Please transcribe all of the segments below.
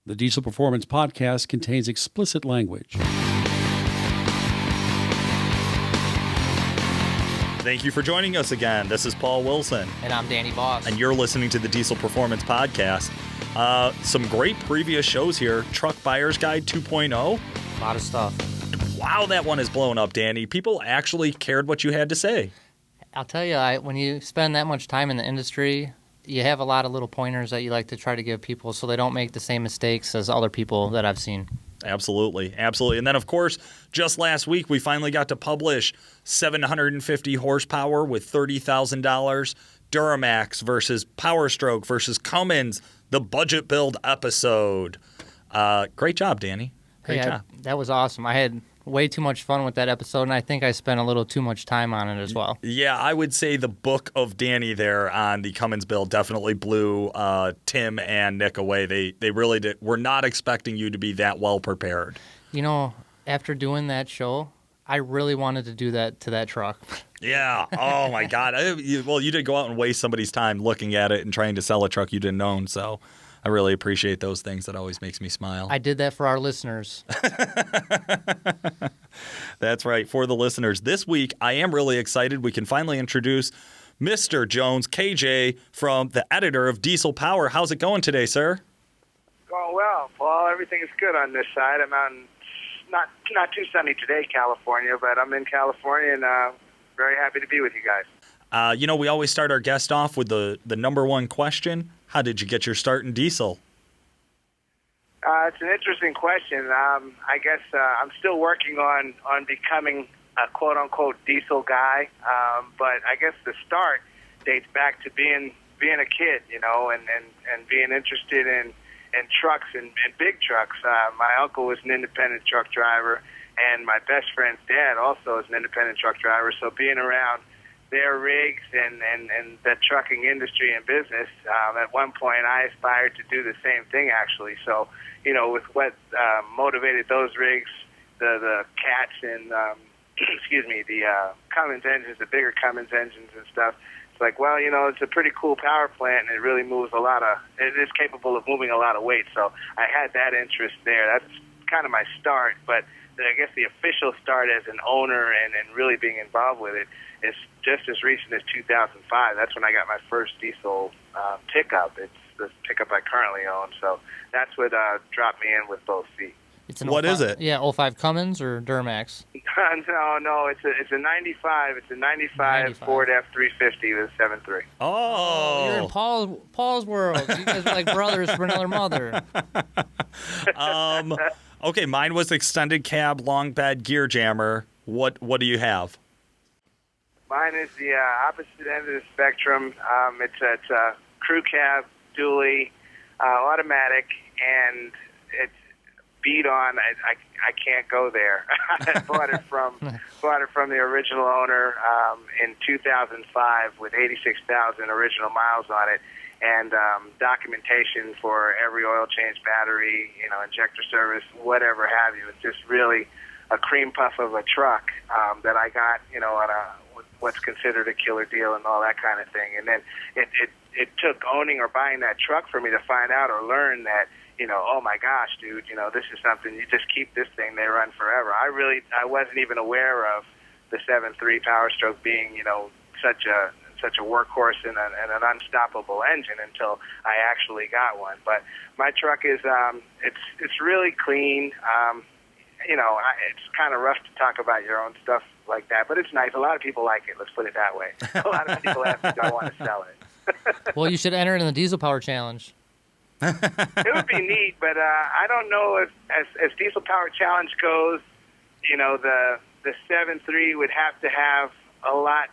The Diesel Performance Podcast contains explicit language. Thank you for joining us again. This is Paul Wilson. And I'm Danny Voss. And you're listening to the Diesel Performance Podcast. Some great previous shows here. Truck Buyer's Guide 2.0. A lot of stuff. Wow, that one is blown up, Danny. People actually cared what you had to say. I'll tell you, when you spend that much time in the industry, you have a lot of little pointers that you like to try to give people so they don't make the same mistakes as other people that I've seen. Absolutely. Absolutely. And then, of course, just last week, we finally got to publish 750 horsepower with $30,000, Duramax versus Power Stroke versus Cummins, the budget build episode. Great job, Danny. Great job. That was awesome. I had way too much fun with that episode, and I think I spent a little too much time on it as well. Yeah, I would say the book of Danny there on the Cummins build definitely blew Tim and Nick away. They really did. We're not expecting you to be that well prepared. You know, after doing that show, I really wanted to do that to that truck. Yeah. Oh, my God. Well, you did go out and waste somebody's time looking at it and trying to sell a truck you didn't own, so I really appreciate those things. That always makes me smile. I did that for our listeners. That's right, for the listeners. This week, I am really excited. We can finally introduce Mr. Jones, KJ, from the editor of Diesel Power. How's it going today, sir? Going well, Paul. Everything is good on this side. I'm out in, not too sunny today, California, but I'm in California and very happy to be with you guys. We always start our guest off with the number one question. How did you get your start in diesel? It's an interesting question. I guess I'm still working on becoming a quote-unquote diesel guy, but I guess the start dates back to being a kid, and being interested in trucks and big trucks. My uncle was an independent truck driver, and my best friend's dad also is an independent truck driver, so being around their rigs and the trucking industry and business, at one point I aspired to do the same thing, actually. So, with what motivated those rigs, the Cats and, the Cummins engines, the bigger Cummins engines and stuff, it's like, well, it's a pretty cool power plant, and it really moves it is capable of moving a lot of weight. So I had that interest there. That's kind of my start, but I guess the official start as an owner and really being involved with it is just as recent as 2005. That's when I got my first diesel pickup. It's the pickup I currently own. So that's what dropped me in with both feet. What is it? Yeah, 05 Cummins or Duramax? No, it's a 95. It's a 95 Ford F350 with a 7.3. Oh, you're in Paul's world. You guys are like brothers for another mother. Okay, mine was extended cab, long bed, gear jammer. What do you have? Mine is the opposite end of the spectrum. It's a crew cab, dually, automatic, and it's beat on. I can't go there. I bought it from the original owner in 2005 with 86,000 original miles on it, and documentation for every oil change, battery, injector service, whatever have you. It's just really a cream puff of a truck that I got, on what's considered a killer deal and all that kind of thing. And then it took owning or buying that truck for me to find out or learn that, oh my gosh, dude, this is something, you just keep this thing, they run forever. I wasn't even aware of the 7.3 Power Stroke being, such a workhorse and an unstoppable engine until I actually got one. But my truck is, it's really clean. It's kind of rough to talk about your own stuff like that, but it's nice. A lot of people like it, let's put it that way. A lot of people ask me, do I want to sell it? Well, you should enter it in the Diesel Power Challenge. It would be neat, but I don't know if, as Diesel Power Challenge goes, the 7.3 would have to have a lot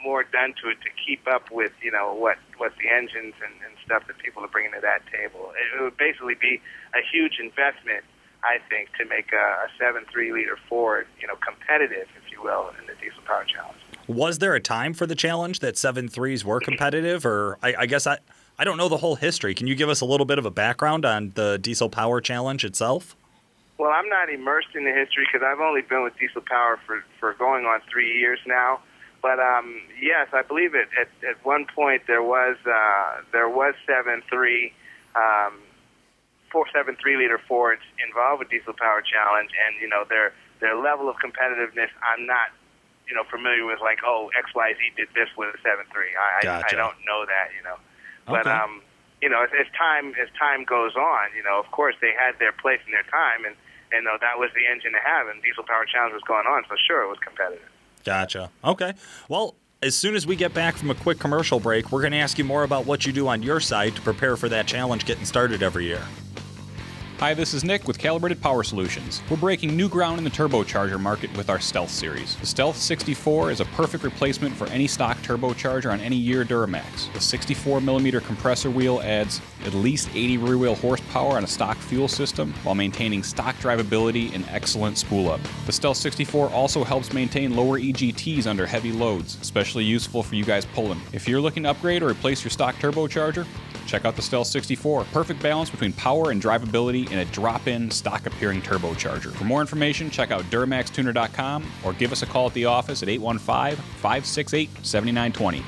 more done to it to keep up with, what the engines and stuff that people are bringing to that table. It would basically be a huge investment, I think, to make a 7.3 liter Ford, competitive, if you will, in the Diesel Power Challenge. Was there a time for the challenge that 7.3s were competitive, or I guess I don't know the whole history. Can you give us a little bit of a background on the Diesel Power Challenge itself? Well, I'm not immersed in the history because I've only been with Diesel Power for going on 3 years now. But yes, I believe at one point there was 7.3 4.73-liter Fords involved with Diesel Power Challenge, and their level of competitiveness, I'm not familiar with, like, XYZ did this with a 7.3. Gotcha. I don't know that, But Okay. as time goes on, of course they had their place and their time, and that was the engine to have, and Diesel Power Challenge was going on, so sure, it was competitive. Gotcha. Okay. Well, as soon as we get back from a quick commercial break, we're going to ask you more about what you do on your side to prepare for that challenge getting started every year. Hi, this is Nick with Calibrated Power Solutions. We're breaking new ground in the turbocharger market with our Stealth series. The Stealth 64 is a perfect replacement for any stock turbocharger on any year Duramax. The 64mm compressor wheel adds at least 80 rear wheel horsepower on a stock fuel system while maintaining stock drivability and excellent spool up. The Stealth 64 also helps maintain lower EGTs under heavy loads, especially useful for you guys pulling. If you're looking to upgrade or replace your stock turbocharger, check out the Stealth 64. Perfect balance between power and drivability in a drop-in, stock-appearing turbocharger. For more information, check out DuramaxTuner.com or give us a call at the office at 815-568-7920.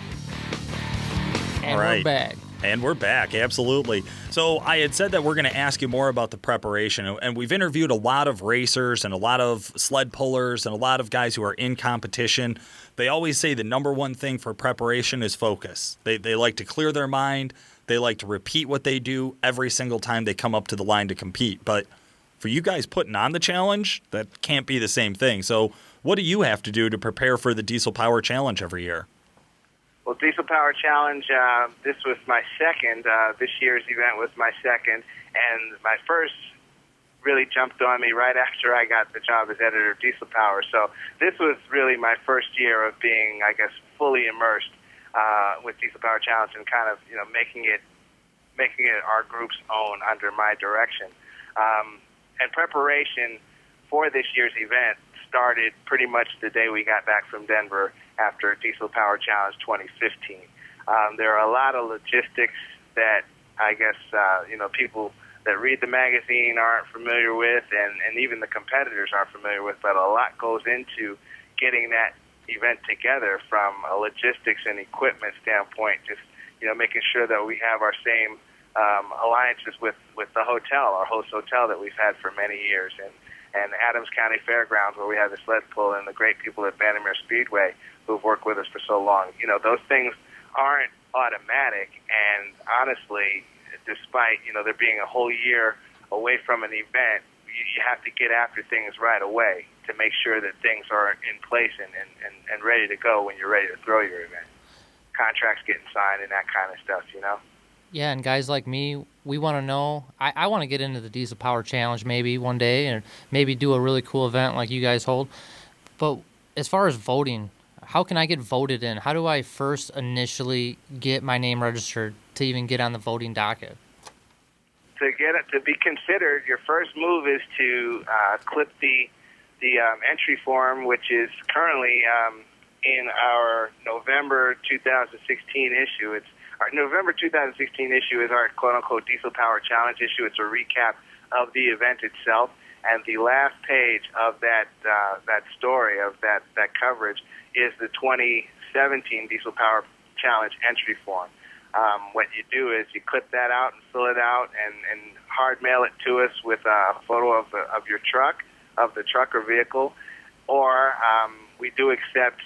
And All right. we're back. And we're back, absolutely. So I had said that we're going to ask you more about the preparation, and we've interviewed a lot of racers and a lot of sled pullers and a lot of guys who are in competition. They always say the number one thing for preparation is focus. They like to clear their mind. They like to repeat what they do every single time they come up to the line to compete. But for you guys putting on the challenge, that can't be the same thing. So what do you have to do to prepare for the Diesel Power Challenge every year? Well, Diesel Power Challenge, this was my second. This year's event was my second, and my first really jumped on me right after I got the job as editor of Diesel Power. So this was really my first year of being, I guess, fully immersed with Diesel Power Challenge and kind of, making it our group's own under my direction. And preparation for this year's event started pretty much the day we got back from Denver after Diesel Power Challenge 2015. There are a lot of logistics that I guess, people that read the magazine aren't familiar with, and even the competitors aren't familiar with, but a lot goes into getting that event together from a logistics and equipment standpoint, just, making sure that we have our same alliances with the hotel, our host hotel that we've had for many years, and Adams County Fairgrounds, where we have the sled pull, and the great people at Vandermeer Speedway who've worked with us for so long. Those things aren't automatic, and honestly, despite, there being a whole year away from an event, you have to get after things right away to make sure that things are in place and ready to go when you're ready to throw your event. Contracts getting signed and that kind of stuff, Yeah, and guys like me, we want to know. I want to get into the Diesel Power Challenge maybe one day and maybe do a really cool event like you guys hold. But as far as voting, how can I get voted in? How do I first initially get my name registered to even get on the voting docket? To be considered, your first move is to clip the entry form, which is currently in our November 2016 issue. Our November 2016 issue is our quote-unquote Diesel Power Challenge issue. It's a recap of the event itself, and the last page of that story, of that coverage, is the 2017 Diesel Power Challenge entry form. What you do is you clip that out and fill it out and hard mail it to us with a photo of your truck, of the truck or vehicle, or we do accept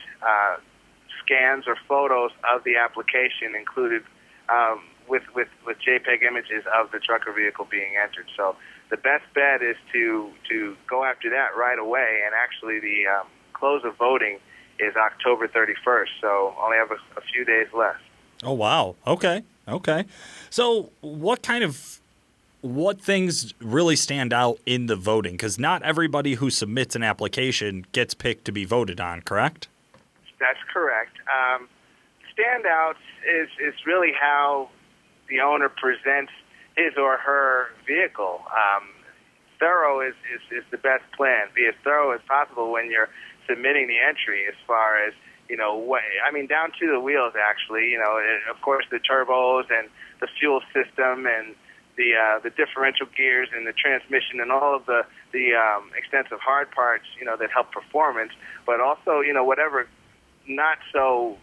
scans or photos of the application included with JPEG images of the truck or vehicle being entered. So the best bet is to go after that right away, and actually the close of voting is October 31st, so only have a few days left. Oh, wow. Okay. So what things really stand out in the voting? Because not everybody who submits an application gets picked to be voted on, correct? That's correct. Standouts is really how the owner presents his or her vehicle. Thorough is the best plan. Be as thorough as possible when you're submitting the entry, as far as, down to the wheels, actually. Of course, the turbos and the fuel system and the differential gears and the transmission and all of the extensive hard parts, that help performance, but also, whatever not so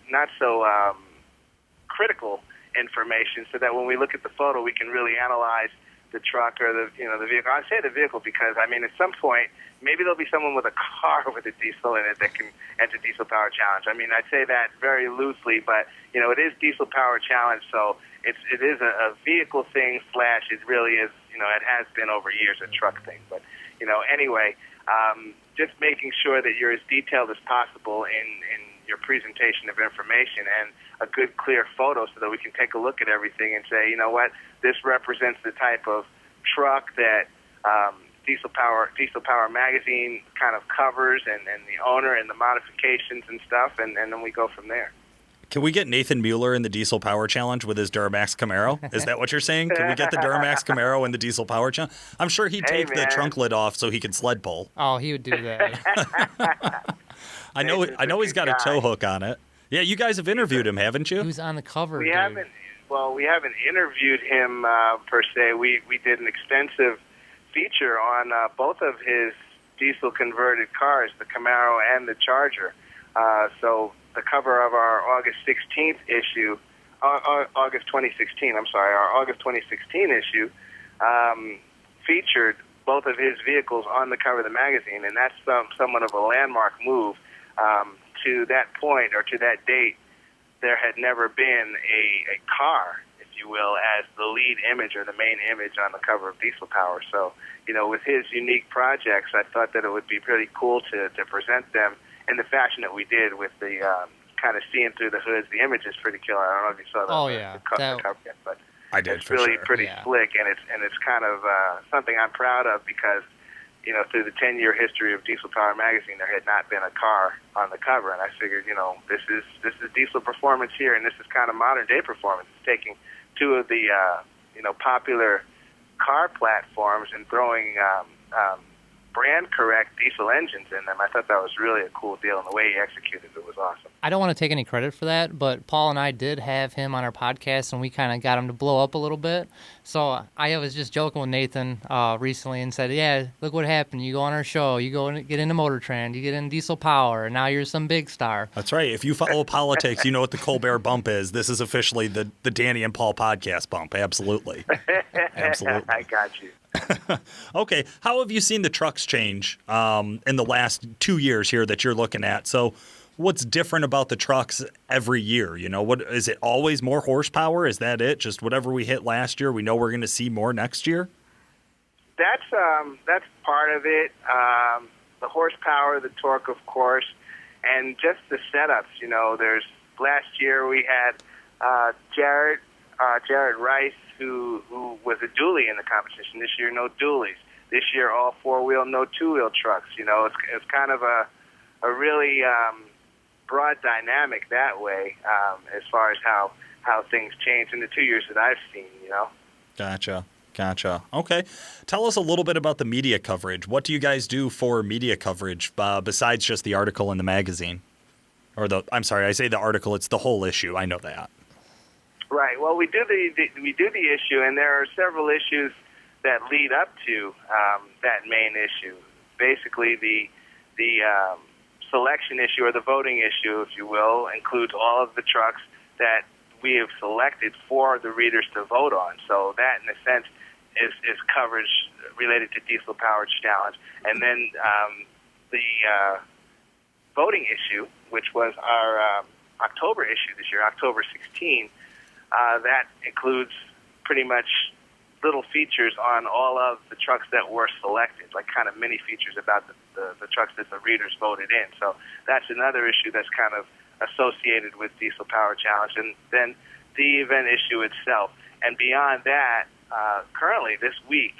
critical information, so that when we look at the photo, we can really analyze the truck or the vehicle. I say the vehicle because I mean at some point maybe there'll be someone with a car with a diesel in it that can enter Diesel Power Challenge. I mean I'd say that very loosely, but it is Diesel Power Challenge, so it is a vehicle thing / it really is it has been over years a truck thing. But anyway, just making sure that you're as detailed as possible in your presentation of information and a good clear photo so that we can take a look at everything and say, what, this represents the type of truck that Diesel Power Magazine kind of covers and the owner and the modifications and stuff, and then we go from there. Can we get Nathan Mueller in the Diesel Power Challenge with his Duramax Camaro? Is that what you're saying? Can we get the Duramax Camaro in the Diesel Power Challenge? I'm sure he'd take the trunk lid off so he could sled pull. Oh, he would do that. I know he's got a tow hook on it. Yeah, you guys have interviewed him, haven't you? He was on the cover. We haven't interviewed him per se. We did an extensive feature on both of his diesel converted cars, the Camaro and the Charger. So the cover of our August 2016 issue, our August 2016 issue, featured both of his vehicles on the cover of the magazine, and that's somewhat of a landmark move. To that point, or to that date, there had never been a car, if you will, as the lead image or the main image on the cover of Diesel Power. So, with his unique projects, I thought that it would be pretty cool to present them in the fashion that we did with the kind of seeing through the hoods. The image is pretty killer. I don't know if you saw the cover yet, but I did. It's really sure. pretty slick, and it's kind of something I'm proud of because through the 10-year history of Diesel Power Magazine, there had not been a car on the cover, and I figured, this is diesel performance here, and this is kind of modern day performance. It's taking two of the popular car platforms and throwing brand correct diesel engines in them. I thought that was really a cool deal, and the way he executed it was awesome. I don't want to take any credit for that, but Paul and I did have him on our podcast, and we kind of got him to blow up a little bit. So I was just joking with Nathan recently and said, yeah, look what happened. You go on our show, you go and get into Motor Trend, you get in Diesel Power, and now you're some big star. That's right. If you follow politics, you know what the Colbert bump is. This is officially the Danny and Paul podcast bump. Absolutely. Absolutely. I got you. Okay. How have you seen the trucks change in the last 2 years here that you're looking at? So what's different about the trucks every year? What is it, always more horsepower? Is that it? Just whatever we hit last year, we know we're going to see more next year? That's part of it. The horsepower, the torque, of course, and just the setups. There's last year we had Jared Rice, who was a dually in the competition. This year, no dualies. This year, all four-wheel, no two-wheel trucks. It's kind of a really broad dynamic that way as far as how things change in the 2 years that I've seen. Gotcha. Okay. Tell us a little bit about the media coverage. What do you guys do for media coverage besides just the article in the magazine? I'm sorry, I say the article. It's the whole issue. I know that. Right. Well, we do the issue, and there are several issues that lead up to that main issue. Basically, the selection issue or the voting issue, if you will, includes all of the trucks that we have selected for the readers to vote on. So that, in a sense, is coverage related to Diesel Power Challenge. And then the voting issue, which was our October issue this year, October 16, that includes pretty much little features on all of the trucks that were selected, like kind of mini features about the trucks that the readers voted in. So that's another issue that's kind of associated with Diesel Power Challenge. And then the event issue itself. And beyond that, currently this week,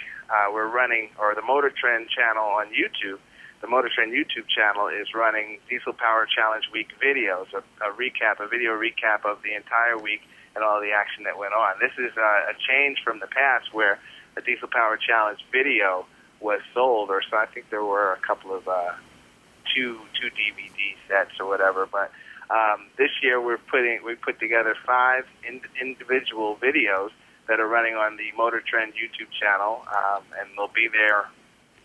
we're running, or the Motor Trend channel on YouTube, the Motor Trend YouTube channel is running Diesel Power Challenge Week videos, a video recap of the entire week and all the action that went on. This is a change from the past where a Diesel Power Challenge video was sold, or so I think there were a couple of two DVD sets or whatever. But this year we put together 5 individual videos that are running on the Motor Trend YouTube channel, and they'll be there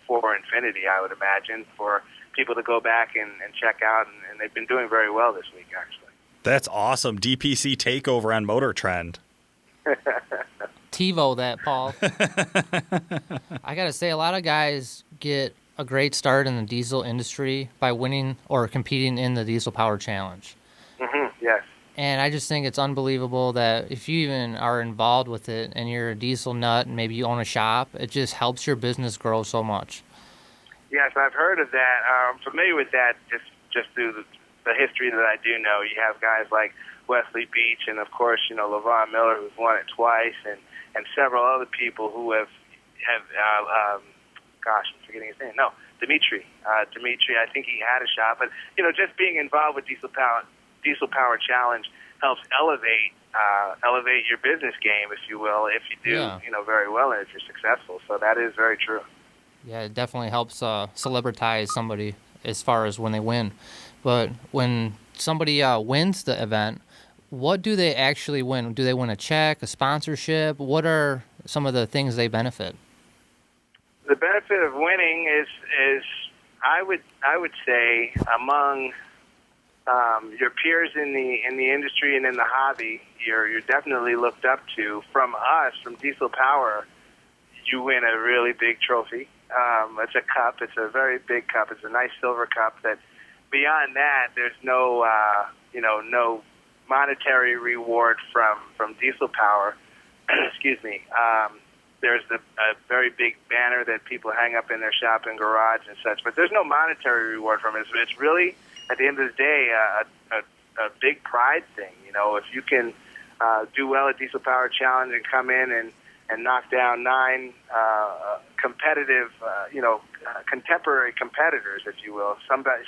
for infinity, I would imagine, for people to go back and check out, and they've been doing very well this week, actually. That's awesome. DPC takeover on Motor Trend. TiVo that, Paul. I got to say, a lot of guys get a great start in the diesel industry by winning or competing in the Diesel Power Challenge. Yes. And I just think it's unbelievable that if you even are involved with it and you're a diesel nut and maybe you own a shop, it just helps your business grow so much. Yes, I've heard of that. I'm familiar with that just through the history that I do know. You have guys like Wesley Beach and, of course, LaVon Miller, who's won it twice, and several other people who have gosh, I'm forgetting his name. No, Dimitri. Dimitri, I think he had a shop. But, just being involved with Diesel Power Challenge helps elevate your business game, if you will, if you do, very well and if you're successful. So that is very true. Yeah, it definitely helps celebritize somebody as far as when they win. But when somebody wins the event, what do they actually win? Do they win a check, a sponsorship? What are some of the things they benefit? The benefit of winning is I would say among your peers in the industry and in the hobby, you're definitely looked up to. From us, from Diesel Power, you win a really big trophy. It's a cup. It's a very big cup. It's a nice silver cup. That beyond that, there's no no monetary reward from Diesel Power. Excuse me. There's a very big banner that people hang up in their shop and garage and such, but there's no monetary reward from it. It's really, at the end of the day, a big pride thing. If you can do well at Diesel Power Challenge and come in and knock down 9 competitive, contemporary competitors, if you will,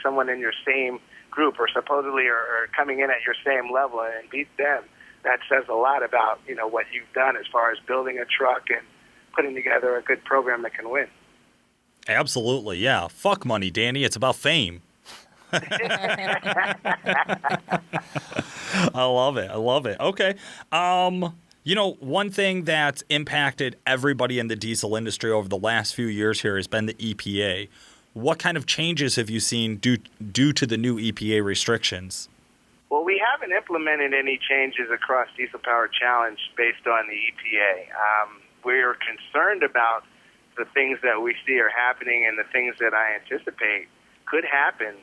someone in your same group or supposedly are coming in at your same level and beat them, that says a lot about, what you've done as far as building a truck and putting together a good program that can win. Absolutely, yeah. Fuck money, Danny. It's about fame. I love it. Okay. One thing that's impacted everybody in the diesel industry over the last few years here has been the EPA. What kind of changes have you seen due to the new EPA restrictions? Well, we haven't implemented any changes across Diesel Power Challenge based on the EPA. We're concerned about the things that we see are happening and the things that I anticipate could happen,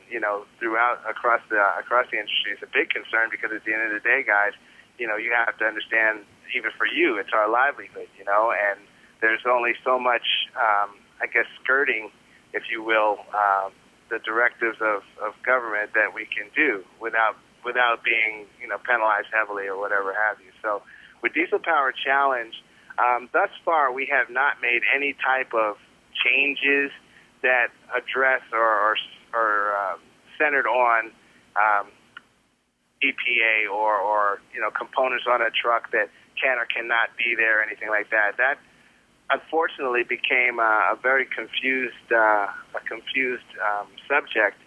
throughout across the industry. It's a big concern because at the end of the day, guys, you have to understand, even for you, it's our livelihood, and there's only so much, skirting, if you will, the directives of government that we can do without being, penalized heavily or whatever have you. So with Diesel Power Challenge, thus far we have not made any type of changes that address or centered on EPA or components on a truck that can or cannot be there or anything like that. That unfortunately became a very confused subject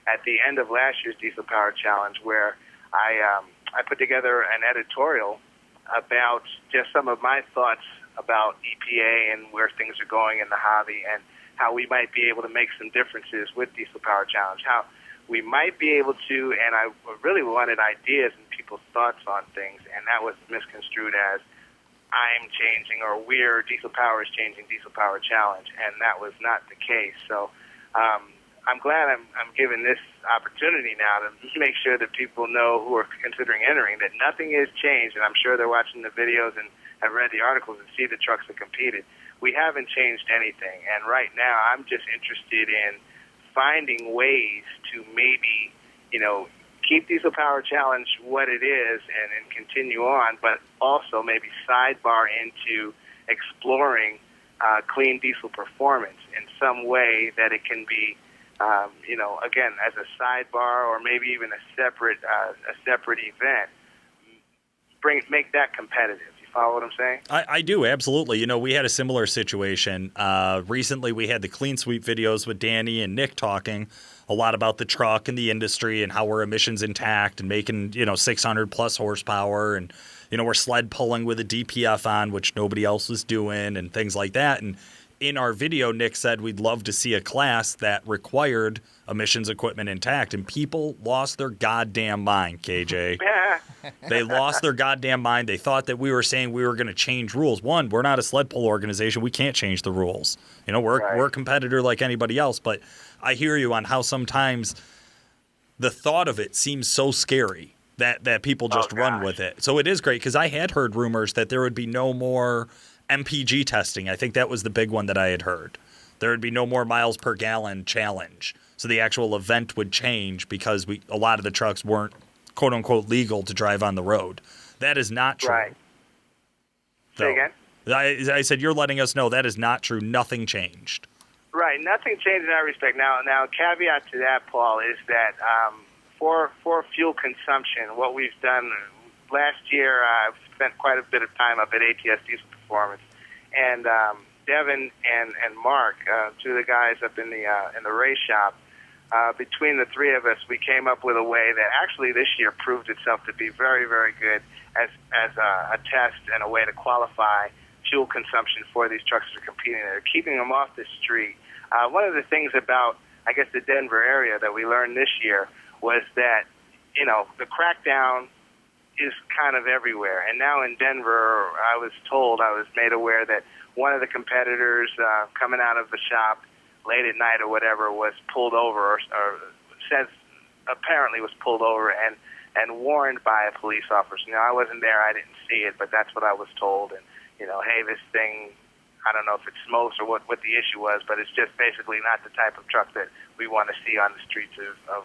at the end of last year's Diesel Power Challenge, where I put together an editorial about just some of my thoughts about EPA and where things are going in the hobby and how we might be able to make some differences with Diesel Power Challenge, how we might be able to, and I really wanted ideas and people's thoughts on things, and that was misconstrued as I'm changing or Diesel Power is changing Diesel Power Challenge, and that was not the case. So I'm glad I'm given this opportunity now to make sure that people know who are considering entering that nothing has changed, and I'm sure they're watching the videos and have read the articles and see the trucks that competed. We haven't changed anything, and right now I'm just interested in finding ways to maybe, keep Diesel Power Challenge what it is and continue on, but also maybe sidebar into exploring clean diesel performance in some way that it can be, again, as a sidebar or maybe even a separate event. Make that competitive. Follow what I'm saying? I do, absolutely. We had a similar situation. Recently, we had the Clean Sweep videos with Danny and Nick talking a lot about the truck and the industry and how we're emissions intact and making, 600 plus horsepower. And, we're sled pulling with a DPF on, which nobody else was doing and things like that. And in our video, Nick said we'd love to see a class that required emissions equipment intact, and people lost their goddamn mind, KJ. They lost their goddamn mind. They thought that we were saying we were going to change rules. One, we're not a sled pull organization. We can't change the rules. You know, we're a competitor like anybody else, but I hear you on how sometimes the thought of it seems so scary that people just run with it. So it is great, because I had heard rumors that there would be no more MPG testing. I think that was the big one that I had heard. There would be no more miles per gallon challenge. So the actual event would change because a lot of the trucks weren't, quote unquote, legal to drive on the road. That is not true. Right. Say again? I said you're letting us know that is not true. Nothing changed. Right. Nothing changed in that respect. Now, caveat to that, Paul, is that for fuel consumption, what we've done last year, I've spent quite a bit of time up at ATS Diesel Performance, and Devin and Mark, two of the guys up in the race shop. Between the three of us, we came up with a way that actually this year proved itself to be very, very good as a test and a way to qualify fuel consumption for these trucks that are competing. They're keeping them off the street. One of the things about, I guess, the Denver area that we learned this year was that, you know, the crackdown is kind of everywhere. And now in Denver, I was made aware that one of the competitors coming out of the shop late at night or whatever was pulled over, or says apparently was pulled over and warned by a police officer. You know, I wasn't there, I didn't see it, but that's what I was told. And, you know, hey, this thing, I don't know if it smokes or what the issue was, but it's just basically not the type of truck that we want to see on the streets of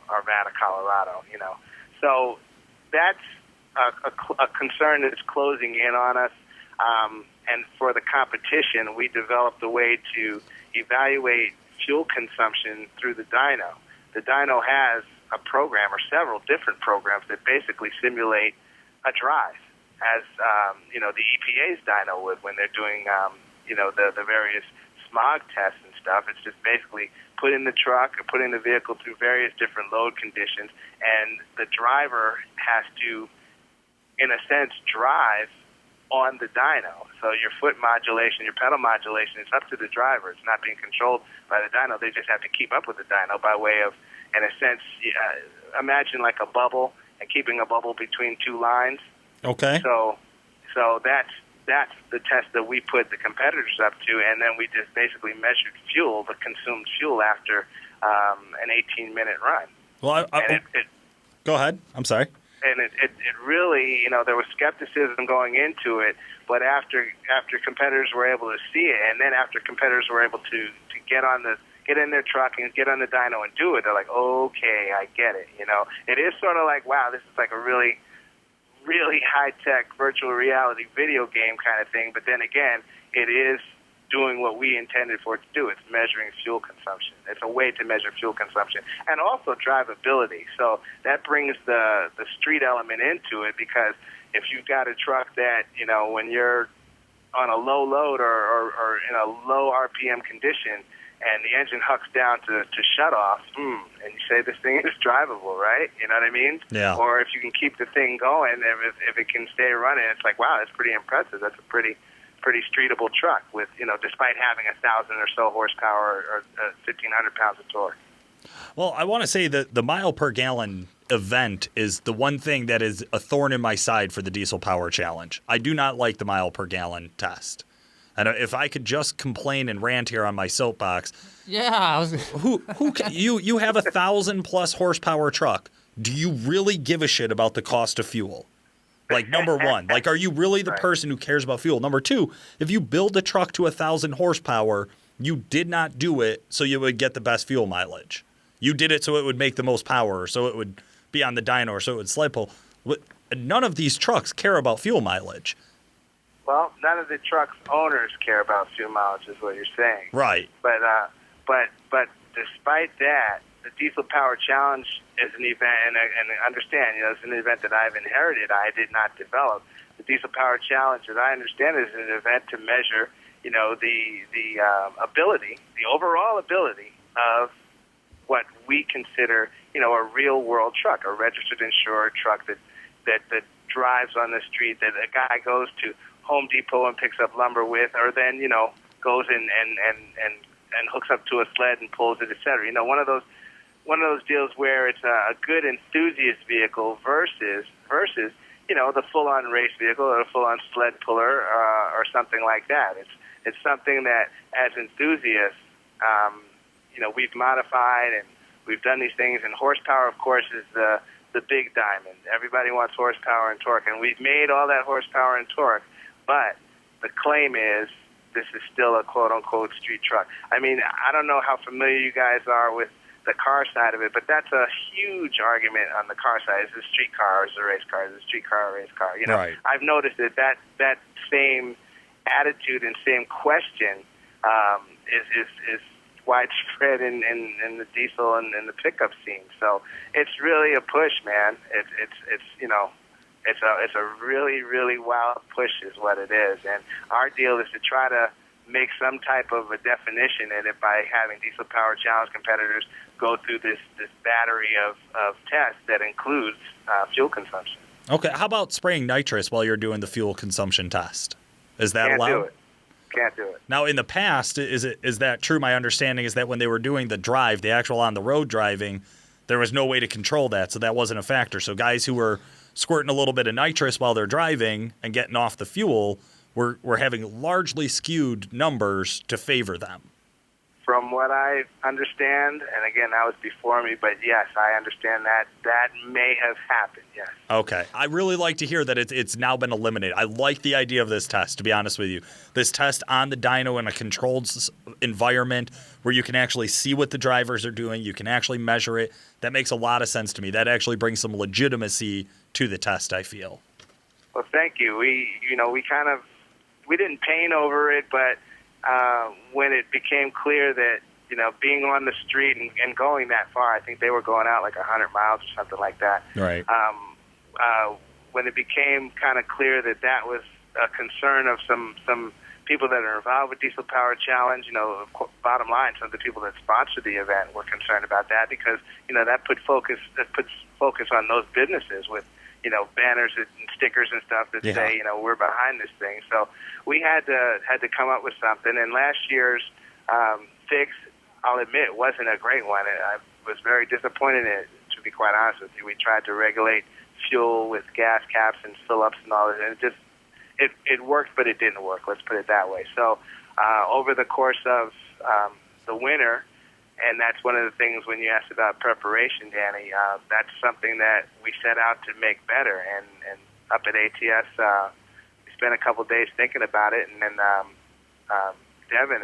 Arvada, Colorado, you know. So that's a concern that's closing in on us. And for the competition, we developed a way to evaluate fuel consumption through the dyno. The dyno has a program, or several different programs, that basically simulate a drive, as you know, the EPA's dyno would when they're doing you know, the various smog tests and stuff. It's just basically putting the truck or putting the vehicle through various different load conditions, and the driver has to, in a sense, drive on the dyno. So your foot modulation, your pedal modulation, it's up to the driver. It's not being controlled by the dyno. They just have to keep up with the dyno by way of, in a sense, imagine like a bubble and keeping a bubble between two lines. Okay. So that's the test that we put the competitors up to, and then we just basically measured fuel, the consumed fuel after an 18-minute run. Well, go ahead. I'm sorry. And it really, you know, there was skepticism going into it, but after competitors were able to see it, and then after competitors were able to get in their truck and get on the dyno and do it, they're like, okay, I get it. You know, it is sort of like, wow, this is like a really, really high-tech virtual reality video game kind of thing, but then again, it is doing what we intended for it to do. It's measuring fuel consumption. It's a way to measure fuel consumption, and also drivability. So that brings the street element into it, because if you've got a truck that, you know, when you're on a low load or in a low RPM condition and the engine hucks down to shut off, and you say this thing is drivable, right? You know what I mean? Yeah. Or if you can keep the thing going, if it can stay running, it's like, wow, that's pretty impressive. That's a pretty streetable truck with, you know, despite having 1,000 or so horsepower or 1,500 pounds of torque. Well, I want to say that the mile per gallon event is the one thing that is a thorn in my side for the Diesel Power Challenge. I do not like the mile per gallon test. And if I could just complain and rant here on my soapbox, Yeah, who you have 1,000+ horsepower truck. Do you really give a shit about the cost of fuel? Like, number one, like, are you really the person who cares about fuel? Number two, if you build a truck to 1,000 horsepower, you did not do it so you would get the best fuel mileage. You did it so it would make the most power, or so it would be on the dyno, or so it would sled pull. None of these trucks care about fuel mileage. Well, none of the truck's owners care about fuel mileage, is what you're saying. Right. But despite that, the Diesel Power Challenge is an event, and understand, you know, it's an event that I've inherited. I did not develop. The Diesel Power Challenge, as I understand it, is an event to measure, you know, the ability, the overall ability of what we consider, you know, a real world truck, a registered insured truck that drives on the street, that a guy goes to Home Depot and picks up lumber with, or then, you know, goes in and hooks up to a sled and pulls it, etc. You know, one of those deals where it's a good enthusiast vehicle versus you know, the full-on race vehicle or a full-on sled puller or something like that. It's something that as enthusiasts, you know, we've modified and we've done these things. And horsepower, of course, is the big diamond. Everybody wants horsepower and torque, and we've made all that horsepower and torque. But the claim is this is still a quote-unquote street truck. I mean, I don't know how familiar you guys are with the car side of it, but that's a huge argument on the car side. Is it a street car or is it a race car? Is it a street car or a race car? You know, Right. I've noticed that same attitude and same question is widespread in the diesel and the pickup scene. So it's really a push, man. It's you know, it's a really, really wild push is what it is. And our deal is to try to make some type of a definition in it by having Diesel Power Challenge competitors go through this battery of tests that includes fuel consumption. Okay, how about spraying nitrous while you're doing the fuel consumption test? Is that allowed? Can't do it. Now, in the past, is that true? My understanding is that when they were doing the drive, the actual on-the-road driving, there was no way to control that, so that wasn't a factor. So guys who were squirting a little bit of nitrous while they're driving and getting off the fuel were having largely skewed numbers to favor them. From what I understand, and again, that was before me, but yes, I understand that may have happened, yes. Okay. I really like to hear that it's now been eliminated. I like the idea of this test, to be honest with you. This test on the dyno in a controlled environment where you can actually see what the drivers are doing, you can actually measure it. That makes a lot of sense to me. That actually brings some legitimacy to the test, I feel. Well, thank you. We didn't paint over it, but when it became clear that, you know, being on the street and going that far, I think they were going out like 100 miles or something like that. Right. When it became kind of clear that was a concern of some people that are involved with Diesel Power Challenge, you know, bottom line, some of the people that sponsor the event were concerned about that because, you know, that puts focus on those businesses with, you know, banners and stickers and stuff that say, you know, we're behind this thing. So we had to come up with something. And last year's fix, I'll admit, wasn't a great one. I was very disappointed in it, to be quite honest with you. We tried to regulate fuel with gas caps and fill-ups and all that, and it worked, but it didn't work. Let's put it that way. So over the course of the winter, and that's one of the things when you asked about preparation, Danny, that's something that we set out to make better. And up at ATS, we spent a couple days thinking about it, and then Devin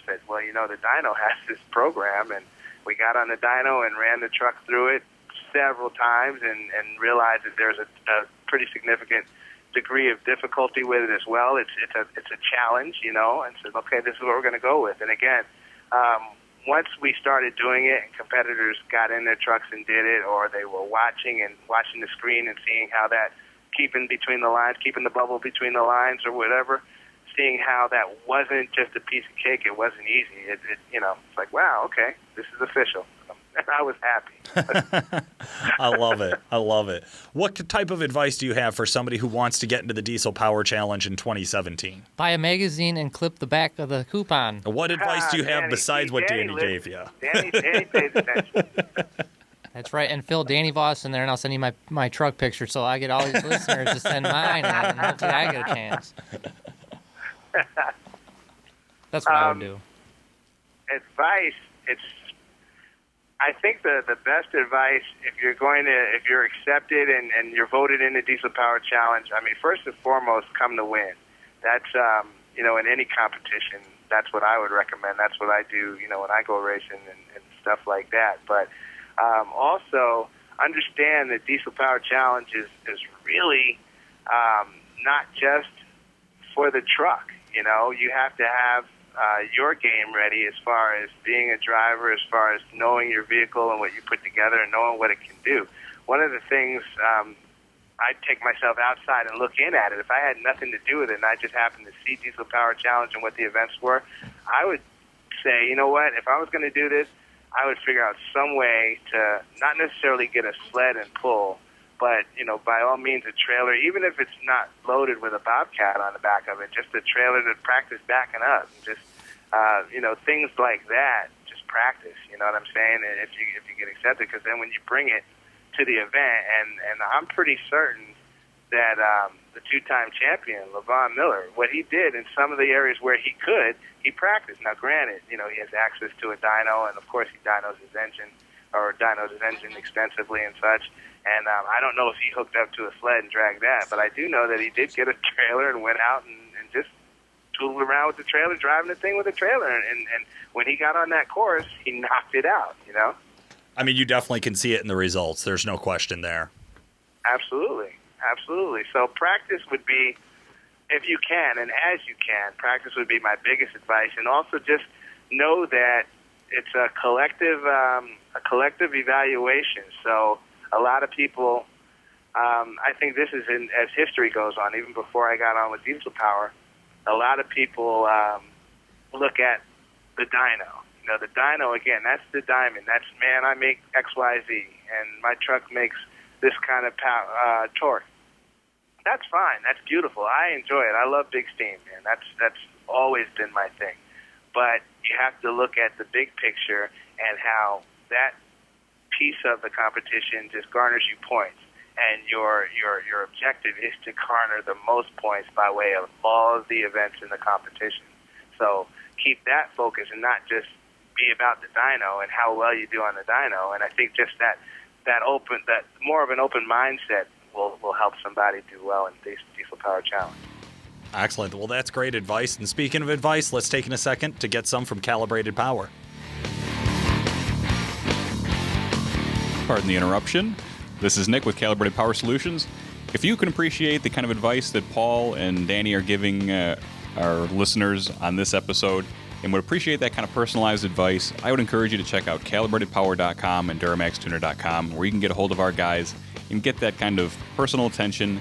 said, well, you know, the dyno has this program, and we got on the dyno and ran the truck through it several times and realized that there's a pretty significant degree of difficulty with it as well. It's a challenge, you know, and said, okay, this is what we're going to go with. And again, once we started doing it and competitors got in their trucks and did it, or they were watching the screen and seeing how that keeping between the lines, keeping the bubble between the lines or whatever, seeing how that wasn't just a piece of cake, it wasn't easy. It you know, it's like, wow, okay, this is official. And I was happy. I love it. I love it. What type of advice do you have for somebody who wants to get into the Diesel Power Challenge in 2017? Buy a magazine and clip the back of the coupon. What advice do you have besides what Danny gave you? Danny pays attention. That's right. And Phil, Danny Voss in there, and I'll send you my truck picture so I get all these listeners to send mine, and hopefully I get a chance. That's what I would do. Advice, I think the best advice, if you're accepted and you're voted in the Diesel Power Challenge, I mean, first and foremost, come to win. That's, you know, in any competition, that's what I would recommend. That's what I do, you know, when I go racing and stuff like that. But also understand that Diesel Power Challenge is really not just for the truck. You know, you have to have your game ready as far as being a driver, as far as knowing your vehicle and what you put together and knowing what it can do. One of the things, I'd take myself outside and look in at it. If I had nothing to do with it and I just happened to see Diesel Power Challenge and what the events were, I would say, you know what, if I was going to do this, I would figure out some way to not necessarily get a sled and pull, but, you know, by all means a trailer, even if it's not loaded with a Bobcat on the back of it, just a trailer to practice backing up and just things like that. Just practice. You know what I'm saying? And if you get accepted, because then when you bring it to the event, and I'm pretty certain that the two-time champion, LaVon Miller, what he did in some of the areas where he could, he practiced. Now, granted, he has access to a dyno, and of course he dynos his engine extensively and such. And I don't know if he hooked up to a sled and dragged that, but I do know that he did get a trailer and went out and just tooled around with the trailer, driving the thing with the trailer. And when he got on that course, he knocked it out, I mean, you definitely can see it in the results. There's no question there. Absolutely. So practice would be, if you can, and as you can, practice would be my biggest advice. And also just know that it's a collective evaluation. So a lot of people, I think this is as history goes on, even before I got on with Diesel Power, a lot of people look at the dyno. The dyno, again, that's the diamond. That's, man, I make X, Y, Z, and my truck makes this kind of torque. That's fine. That's beautiful. I enjoy it. I love big steam, man. That's always been my thing. But you have to look at the big picture and how that piece of the competition just garners you points. And your objective is to garner the most points by way of all of the events in the competition. So keep that focus and not just be about the dyno and how well you do on the dyno. And I think just that more of an open mindset will help somebody do well in the Diesel Power Challenge. Excellent. Well, that's great advice. And speaking of advice, let's take a second to get some from Calibrated Power. Pardon the interruption. This is Nick with Calibrated Power Solutions. If you can appreciate the kind of advice that Paul and Danny are giving our listeners on this episode and would appreciate that kind of personalized advice, I would encourage you to check out calibratedpower.com and DuramaxTuner.com, where you can get a hold of our guys and get that kind of personal attention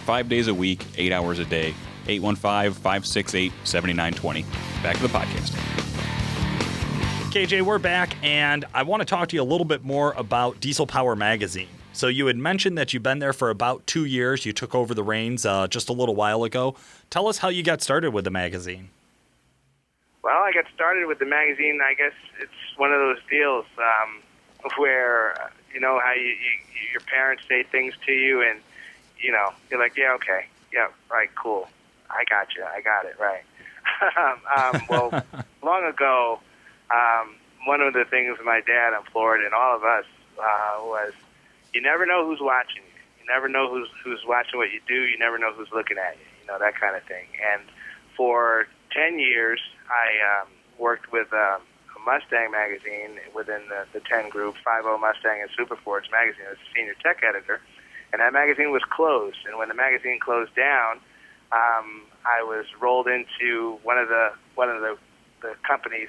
5 days a week, 8 hours a day. 815-568-7920. Back to the podcast. KJ, we're back, and I want to talk to you a little bit more about Diesel Power Magazine. So you had mentioned that you've been there for about 2 years. You took over the reins just a little while ago. Tell us how you got started with the magazine. Well, I got started with the magazine. I guess it's one of those deals where, how your parents say things to you, and, you're like, yeah, okay. Yeah, right, cool. I got you. I got it, right. Well, long ago, one of the things my dad implored and all of us was, you never know who's watching you. You never know who's watching what you do. You never know who's looking at you, that kind of thing. And for 10 years, I worked with a Mustang magazine within the 10 group, 5.0 Mustang and Superfords magazine. I was a senior tech editor, and that magazine was closed. And when the magazine closed down, I was rolled into one of the company's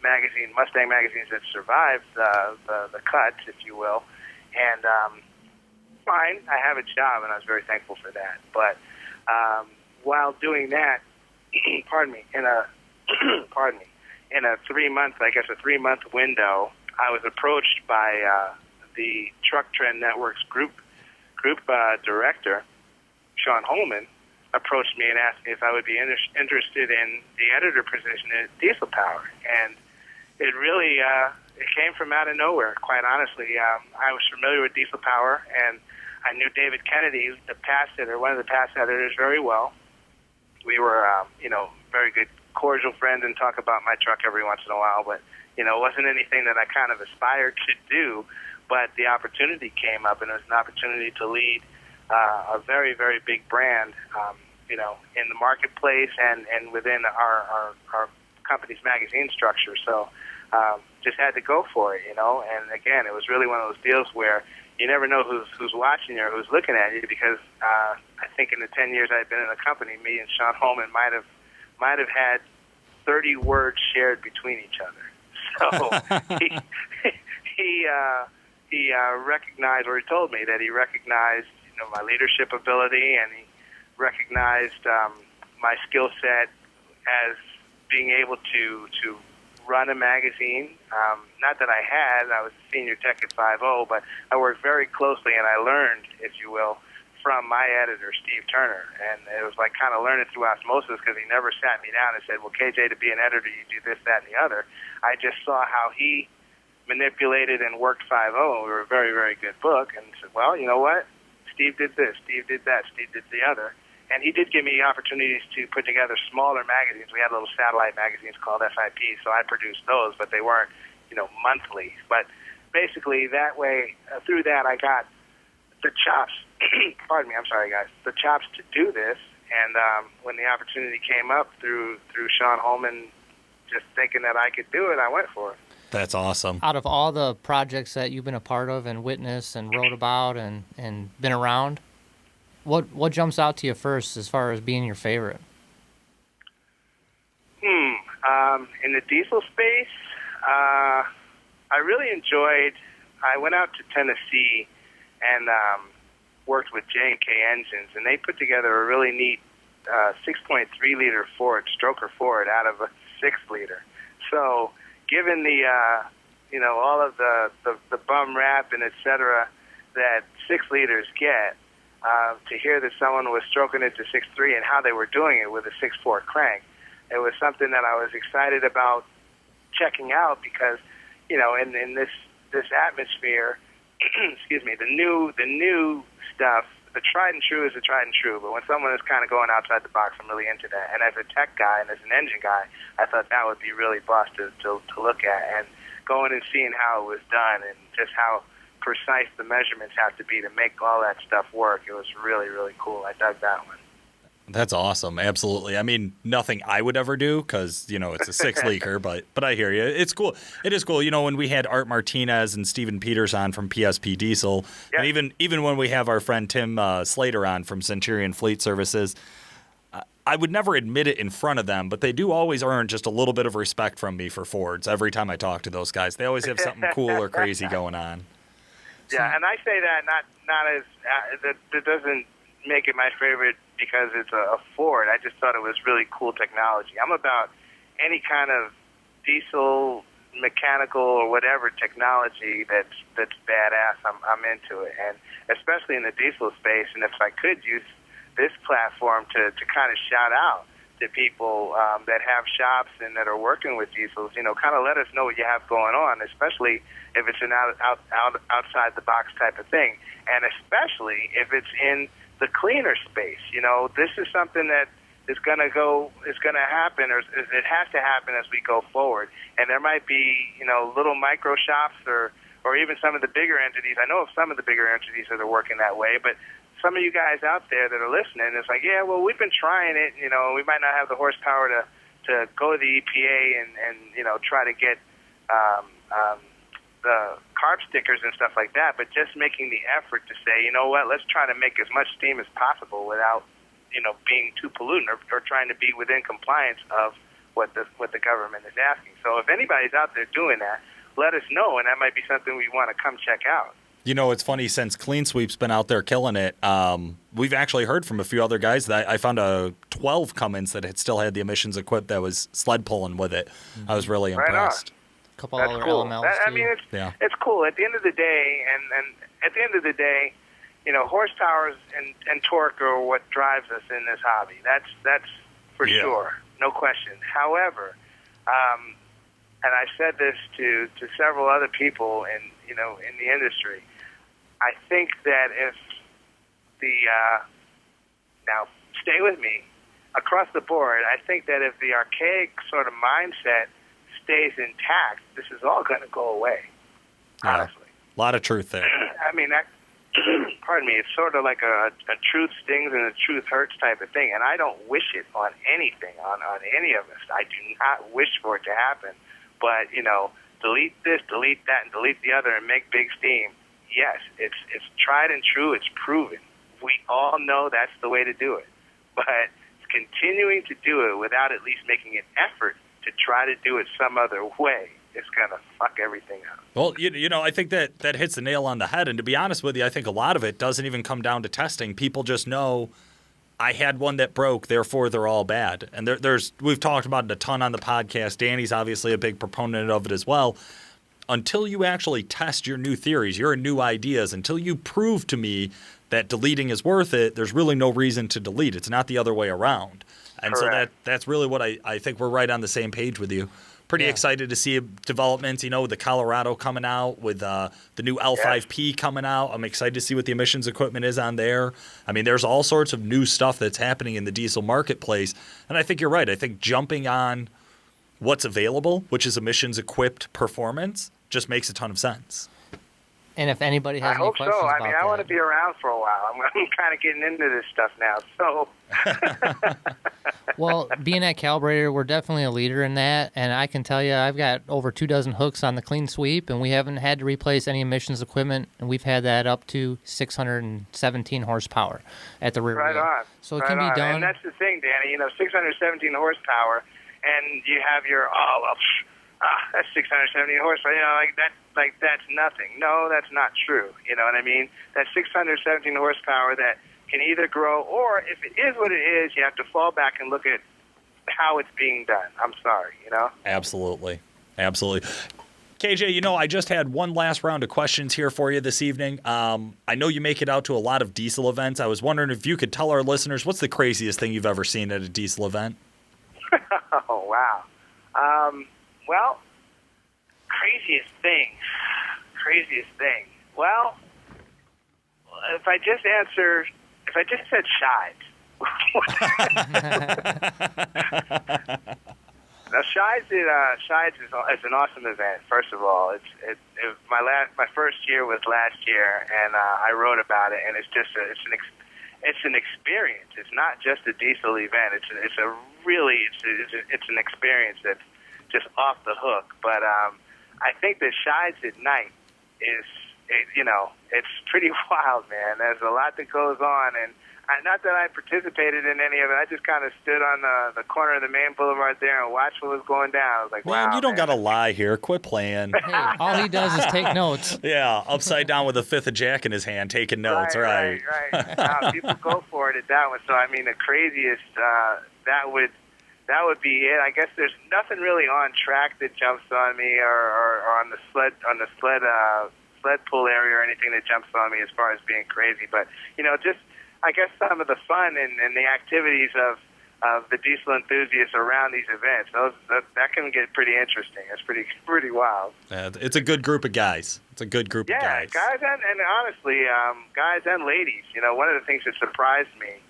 Mustang magazines that survived the cut, if you will. And fine, I have a job, and I was very thankful for that. But while doing that, in a 3-month window, I was approached by the Truck Trend Network's group director, Sean Holman, approached me and asked me if I would be interested in the editor position at Diesel Power. And it really it came from out of nowhere, quite honestly. I was familiar with Diesel Power, and I knew David Kennedy, the past editor, one of the past editors, very well. We were, very good, cordial friends and talk about my truck every once in a while, but, it wasn't anything that I kind of aspired to do. But the opportunity came up, and it was an opportunity to lead a very, very big brand, in the marketplace and within our company's magazine structure. So just had to go for it, And again, it was really one of those deals where you never know who's watching you or who's looking at you, because I think in the 10 years I've been in the company, me and Sean Holman might have had 30 words shared between each other. So he recognized, or he told me that he recognized, my leadership ability, and he recognized my skill set as being able to run a magazine. Not that I was a senior tech at 5.0, but I worked very closely, and I learned, if you will, from my editor, Steve Turner. And it was like kind of learning through osmosis because he never sat me down and said, well, KJ, to be an editor, you do this, that, and the other. I just saw how he manipulated and worked 5.0. We were a very, very good book. And said, well, you know what? Steve did this, Steve did that, Steve did the other. And he did give me opportunities to put together smaller magazines. We had little satellite magazines called SIP, so I produced those, but they weren't, monthly. But basically, that way, through that, I got the chops. Pardon me, I'm sorry, guys. The chops to do this. And when the opportunity came up through Sean Holman, just thinking that I could do it, I went for it. That's awesome. Out of all the projects that you've been a part of and witnessed and wrote about and been around, what jumps out to you first as far as being your favorite? In the diesel space, I really enjoyed. I went out to Tennessee and worked with J&K Engines, and they put together a really neat 6.3-liter Ford, stroker Ford, out of a 6-liter. So, given the all of the bum rap and et cetera that 6-liters get, to hear that someone was stroking it to 6.3 and how they were doing it with a 6.4 crank, it was something that I was excited about checking out because, in this atmosphere, excuse me, the new stuff, the tried and true is the tried and true. But when someone is kind of going outside the box, I'm really into that. And as a tech guy and as an engine guy, I thought that would be really busted to look at. And going and seeing how it was done and just how precise the measurements have to be to make all that stuff work, it was really, really cool. I dug that one. That's awesome. Absolutely. I mean, nothing I would ever do because, it's a 6-liter, but I hear you. It's cool. It is cool. When we had Art Martinez and Steven Peters on from PSP Diesel, yep. and even when we have our friend Tim Slater on from Centurion Fleet Services, I would never admit it in front of them, but they do always earn just a little bit of respect from me for Fords every time I talk to those guys. They always have something cool or crazy going on. Yeah, and I say that not as that doesn't make it my favorite because it's a Ford. I just thought it was really cool technology. I'm about any kind of diesel, mechanical, or whatever technology that's badass. I'm into it, and especially in the diesel space. And if I could use this platform to kind of shout out to people that have shops and that are working with diesels, kind of let us know what you have going on, especially if it's an outside the box type of thing, and especially if it's in the cleaner space. This is something that is going to happen, or it has to happen as we go forward. And there might be, little micro shops or even some of the bigger entities. I know of some of the bigger entities that are working that way, but some of you guys out there that are listening, it's like, yeah, well, we've been trying it. We might not have the horsepower to go to the EPA and try to get the carb stickers and stuff like that, but just making the effort to say, you know what, let's try to make as much steam as possible without, being too pollutant or trying to be within compliance of what the government is asking. So if anybody's out there doing that, let us know, and that might be something we want to come check out. It's funny, since Clean Sweep's been out there killing it, we've actually heard from a few other guys that I found a 12 Cummins that had still had the emissions equipped that was sled pulling with it. I was really impressed. Couple That's other cool. LMLs I too. mean, it's cool. At the end of the day, and at the end of the day, horsepower and torque are what drives us in this hobby. That's for sure, no question. However, and I've said this to several other people in the industry, I think that if now stay with me, across the board, I think that if the archaic sort of mindset stays intact, this is all going to go away, honestly. A lot of truth there. I mean, pardon me, it's sort of like a truth stings and a truth hurts type of thing, and I don't wish it on anything, on any of us. I do not wish for it to happen, but, delete this, delete that, and delete the other and make big steam. Yes, it's tried and true, it's proven. We all know that's the way to do it, but continuing to do it without at least making an effort to try to do it some other way is going to fuck everything up. Well, I think that hits the nail on the head. And to be honest with you, I think a lot of it doesn't even come down to testing. People just know, I had one that broke, therefore they're all bad. And we've talked about it a ton on the podcast. Danny's obviously a big proponent of it as well. until you actually test your new theories, your new ideas, until you prove to me that deleting is worth it, there's really no reason to delete. It's not the other way around. And Correct. so that's really what I think we're right on the same page with you. Pretty excited to see developments, the Colorado coming out with the new L5P coming out. I'm excited to see what the emissions equipment is on there. I mean, there's all sorts of new stuff that's happening in the diesel marketplace. And I think you're right. I think jumping on what's available, which is emissions-equipped performance, just makes a ton of sense. And if anybody has I any hope questions so. about I mean, I want to that, be around for a while. I'm kind of getting into this stuff now. So, well, being at Calibrator, we're definitely a leader in that. And I can tell you, I've got over 24 hooks on the clean sweep, and we haven't had to replace any emissions equipment, and we've had that up to 617 horsepower at the rear right wheel. on. So it right can be on. done. And that's the thing, Danny. 617 horsepower, and you have your that's 617 horsepower. That's nothing. No, that's not true. You know what I mean? That's 617 horsepower that can either grow, or if it is what it is, you have to fall back and look at how it's being done. I'm sorry, Absolutely. KJ, I just had one last round of questions here for you this evening. I know you make it out to a lot of diesel events. I was wondering if you could tell our listeners what's the craziest thing you've ever seen at a diesel event? Oh, wow. Well, craziest thing. Well, if I just said shides. Now, Shides is an awesome event. First of all, my first year was last year, and I wrote about it, and it's an experience. It's not just a diesel event. It's an experience that's just off the hook. But I think that Shides at night it's pretty wild, man. There's a lot that goes on, and not that I participated in any of it. I just kind of stood on the corner of the main boulevard there and watched what was going down. I was like, Man, wow, you don't got to lie here. Quit playing. Hey, all he does is take notes. Yeah, upside down with a fifth of Jack in his hand, taking notes, right? Right. People go for it at that one. So, I mean, the craziest, that would be it. I guess there's nothing really on track that jumps on me or on the sled pull area or anything that jumps on me as far as being crazy. But, just I guess some of the fun and the activities of the diesel enthusiasts around these events, that can get pretty interesting. It's pretty wild. It's a good group of guys. Of guys. Yeah, guys and honestly, guys and ladies. One of the things that surprised me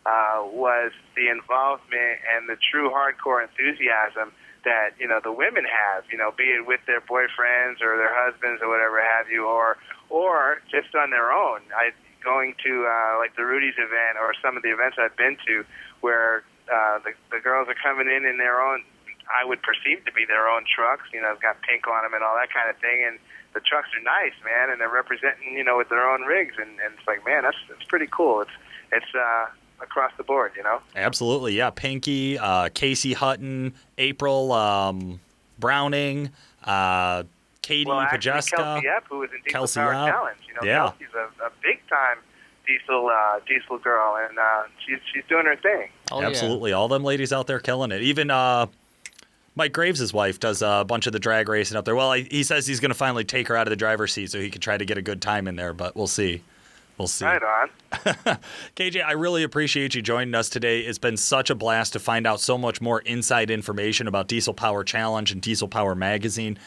was the involvement and the true hardcore enthusiasm that the women have. Be it with their boyfriends or their husbands or whatever have you, or just on their own. Going to like the Rudy's event or some of the events I've been to where the girls are coming in their own, I would perceive to be their own trucks, they've got pink on them and all that kind of thing, and the trucks are nice, man, and they're representing, with their own rigs, and it's like, man, that's pretty cool. It's across the board, Absolutely, yeah. Pinky, Casey Hutton, April Browning, Katie Pajeska, Kelsey Epp, who was in Diesel Kelsey Power Epp. Challenge. Kelsey's a big-time diesel girl, and she's doing her thing. Oh, Absolutely. Yeah. All them ladies out there killing it. Even Mike Graves' wife does a bunch of the drag racing up there. Well, he says he's going to finally take her out of the driver's seat so he can try to get a good time in there, but we'll see. Right on. KJ, I really appreciate you joining us today. It's been such a blast to find out so much more inside information about Diesel Power Challenge and Diesel Power Magazine.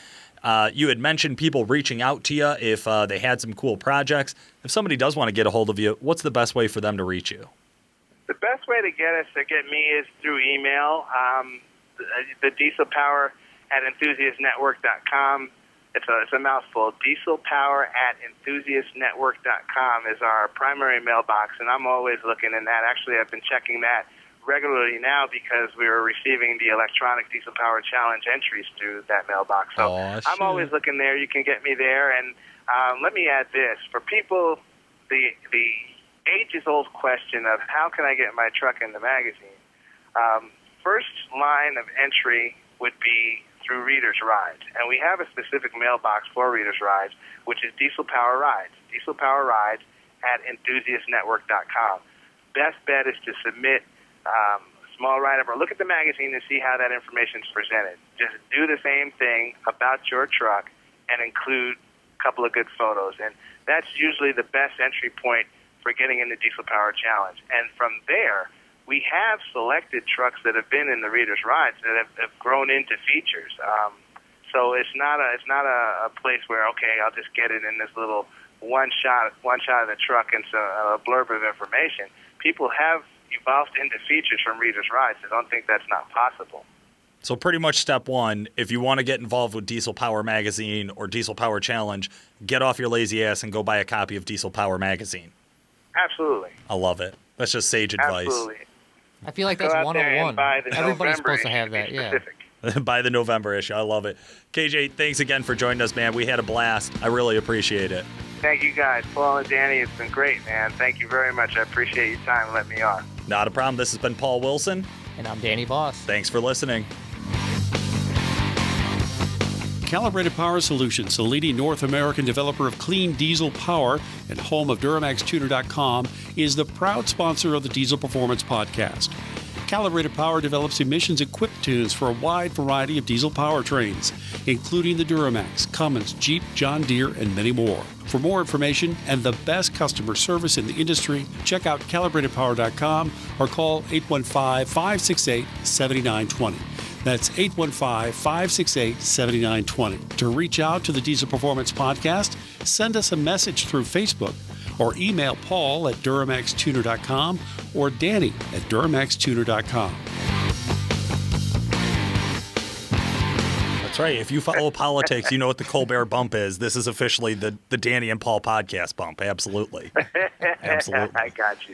You had mentioned people reaching out to you if they had some cool projects. If somebody does want to get a hold of you, what's the best way for them to reach you? The best way to get me is through email. The Diesel Power at enthusiastnetwork.com. It's a mouthful. dieselpower@enthusiastnetwork.com is our primary mailbox, and I'm always looking in that. Actually, I've been checking that regularly now because we were receiving the electronic Diesel Power Challenge entries through that mailbox. So I'm always looking there. You can get me there. And let me add this. For people, the ages-old question of how can I get my truck in the magazine, first line of entry would be through Reader's Rides. And we have a specific mailbox for Reader's Rides, which is Diesel Power Rides. Diesel Power Rides at enthusiastnetwork.com. Best bet is to submit small write-up or look at the magazine and see how that information is presented. Just do the same thing about your truck and include a couple of good photos. And that's usually the best entry point for getting in the Diesel Power Challenge. And from there, we have selected trucks that have been in the Reader's Rides that have grown into features. So it's not a place where, okay, I'll just get it in this little one shot of the truck and so a blurb of information. People have evolved into features from Reader's Rides. I don't think that's not possible. So pretty much step one, if you want to get involved with Diesel Power Magazine or Diesel Power Challenge, get off your lazy ass and go buy a copy of Diesel Power Magazine. Absolutely. I love it. That's just sage advice. Absolutely. I feel like Go that's out there 101. and buy the Everybody's November supposed to have issue, that, be yeah. specific. By the November issue. I love it. KJ, thanks again for joining us, man. We had a blast. I really appreciate it. Thank you guys. Paul and Danny, it's been great, man. Thank you very much. I appreciate your time and letting me on. Not a problem. This has been Paul Wilson. And I'm Danny Voss. Thanks for listening. Calibrated Power Solutions, a leading North American developer of clean diesel power and home of DuramaxTuner.com, is the proud sponsor of the Diesel Performance Podcast. Calibrated Power develops emissions-equipped tunes for a wide variety of diesel powertrains, including the Duramax, Cummins, Jeep, John Deere, and many more. For more information and the best customer service in the industry, check out calibratedpower.com or call 815-568-7920. That's 815-568-7920. To reach out to the Diesel Performance Podcast, send us a message through Facebook or email Paul at DuramaxTuner.com or Danny at DuramaxTuner.com. That's right. If you follow politics, you know what the Colbert bump is. This is officially the Danny and Paul podcast bump. Absolutely. Absolutely. I got you.